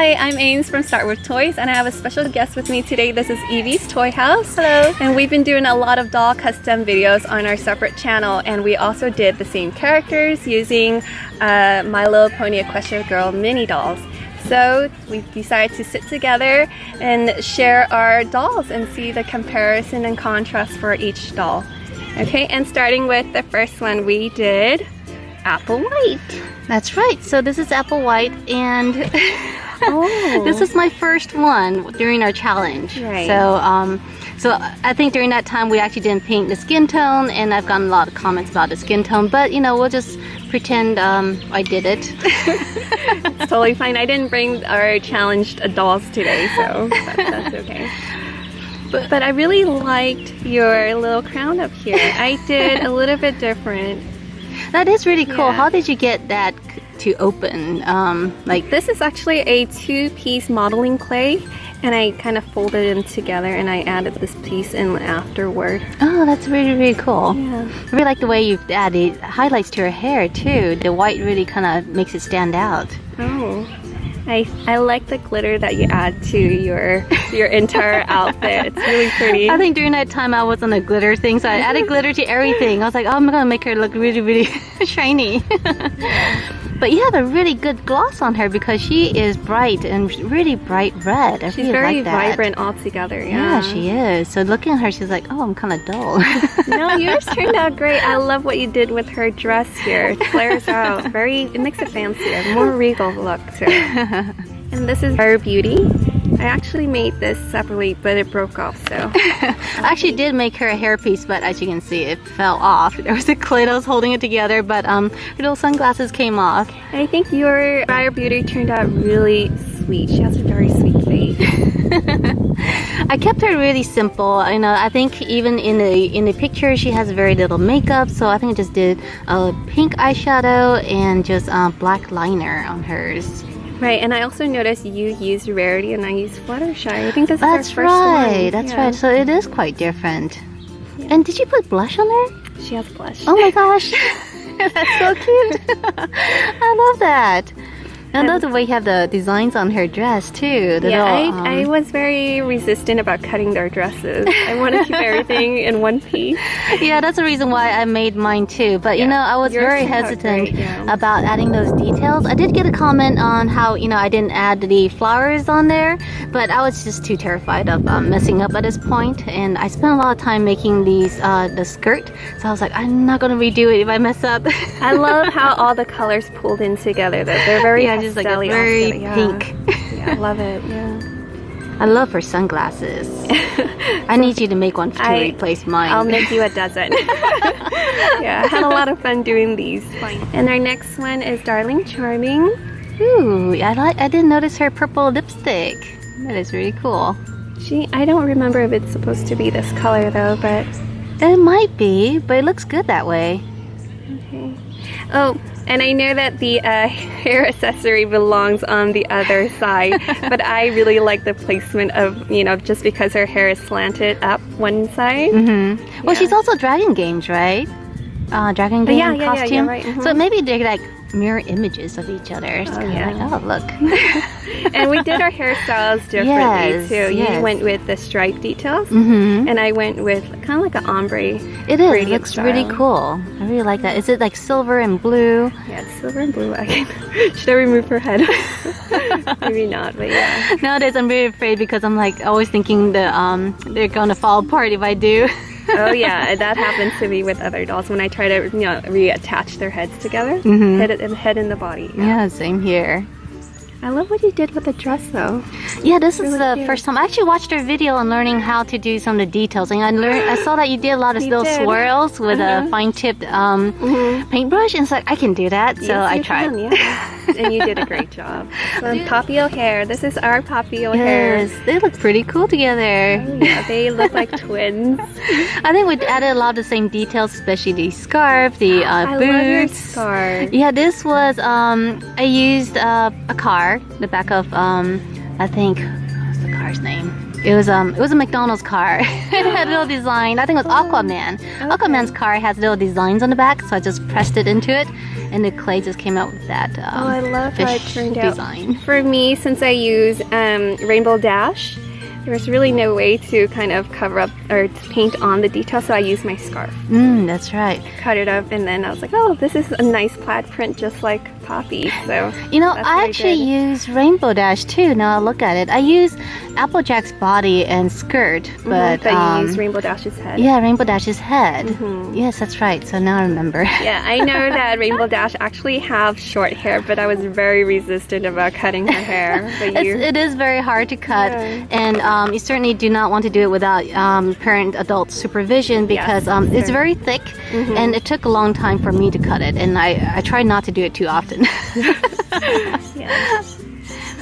Hi, I'm Ames from Start With Toys, and I have a special guest with me today. This is Evie's Toy House. Hello. And we've been doing a lot of doll custom videos on our separate channel, and we also did the same characters using My Little Pony Equestria Girl mini dolls. So we decided to sit together and share our dolls and see the comparison and contrast for each doll. Okay, and starting with the first one, we did Apple White. That's right. So this is Apple White, and this is my first one during our challenge. Right. So I think during that time we actually didn't paint the skin tone, and I've gotten a lot of comments about the skin tone. But you know, we'll just pretend I did it. It's totally fine. I didn't bring our challenged dolls today, so that's okay. But I really liked your little crown up here. I did a little bit different. That is really cool. Yeah. How did you get that to open? Like this is actually a two-piece modeling clay, and I kind of folded them together, and I added this piece in afterward. Oh, that's really, really cool. Yeah. I really like the way you've added highlights to her hair too. The white really kind of makes it stand out. Oh, I like the glitter that you add to your entire outfit. It's really pretty. I think during that time I was on a glitter thing, so I added glitter to everything. I was like, oh, I'm gonna make her look really, really shiny. But you have a really good gloss on her because she is bright and really bright red. She's very vibrant altogether. Yeah, she is. So looking at her, she's like, oh, I'm kind of dull. No, yours turned out great. I love what you did with her dress here. It flares out. It makes it fancier, more regal look to it. And this is Briar Beauty. I actually made this separately, but it broke off, so. I actually did make her a hairpiece, but as you can see, it fell off. There was a clay that was holding it together, but her little sunglasses came off. I think your Briar Beauty turned out really sweet. She has a very sweet face. I kept her really simple. You know, I think even in the picture, she has very little makeup, so I think I just did a pink eyeshadow and just black liner on hers. Right, and I also noticed you used Rarity and I used Fluttershy. I think this is our first one. That's right. So it is quite different. Yeah. And did you put blush on her? She has blush. Oh my gosh. That's so cute. I love that. I love the way you have the designs on her dress too. I was very resistant about cutting their dresses. I want to keep everything in one piece. Yeah, that's the reason why I made mine too. But you know, I was very hesitant about adding those details. I did get a comment on how, you know, I didn't add the flowers on there, but I was just too terrified of messing up at this point. And I spent a lot of time making these the skirt, so I was like, I'm not gonna redo it if I mess up. I love how all the colors pulled in together. They're very just like a very pink. Yeah, I love it. Yeah. I love her sunglasses. I need you to make one to replace mine. I'll make you a dozen. Yeah, I had a lot of fun doing these. And our next one is Darling Charming. Ooh, I didn't notice her purple lipstick. That is really cool. I don't remember if it's supposed to be this color though, but it might be, but it looks good that way. Okay. Oh, and I know that the hair accessory belongs on the other side, but I really like the placement of, you know, just because her hair is slanted up one side. Mm-hmm. Well, she's also Dragon Games, right? Dragon Game costume. Yeah, right. So maybe they're like mirror images of each other. It's kind of like, oh, look. And we did our hairstyles differently too. You went with the stripe details, and I went with kind of like an ombre. It is. It looks really cool. I really like that. Is it like silver and blue? Yeah, it's silver and blue. Should I remove her head? Maybe not, but yeah. Nowadays, I'm really afraid because I'm like always thinking that they're gonna fall apart if I do. Oh yeah, that happens to me with other dolls when I try to, you know, reattach their heads together. Head and the body. Yeah, same here. I love what you did with the dress though. Yeah, this is the first time. I actually watched her video on learning how to do some of the details. And I saw that you did a lot of little swirls with a fine-tipped paintbrush. And it's like, I can do that. So I tried. And you did a great job. So Poppy O'Hare. This is our Poppy O'Hare. Yes, they look pretty cool together. Oh, yeah, they look like twins. I think we added a lot of the same details, especially the scarf, the boots. I love your scarf. Yeah, this was, I used a car, the back of, I think, what's the car's name? It was a McDonald's car. It had a little design. I think it was Aquaman. Aquaman's car has little designs on the back, so I just pressed it into it. and the clay just came out with that Oh, I love how it fish turned out. design. For me, since I use Rainbow Dash, there's really no way to kind of cover up or to paint on the detail, so I use my scarf. That's right. Cut it up, and then I was like, oh, this is a nice plaid print just like Poppy. So You know, that's I what actually did. use Rainbow Dash too. Now I look at it. I use Applejack's body and skirt, but you use Rainbow Dash's head. yeah, Rainbow Dash's head. Yes, that's right. So now I remember. Yeah, I know that Rainbow Dash actually have short hair, but I was very resistant about cutting her hair. But It is very hard to cut, Yeah. and you certainly do not want to do it without parent adult supervision because it's very thick, and it took a long time for me to cut it, and I try not to do it too often. Yeah.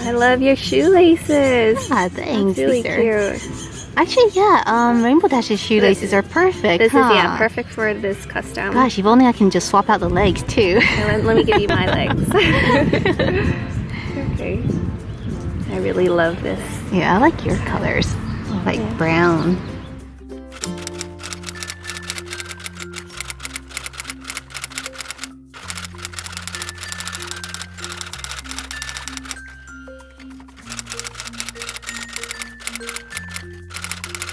I love your shoelaces. Ah, thanks, That's really sister. cute. Actually, yeah, Rainbow Dash's shoelaces are perfect. This huh? is perfect for this custom. Gosh, if only I can just swap out the legs too. Okay, let me give you my legs. Okay. I really love this. Yeah, I like your colors. I like brown.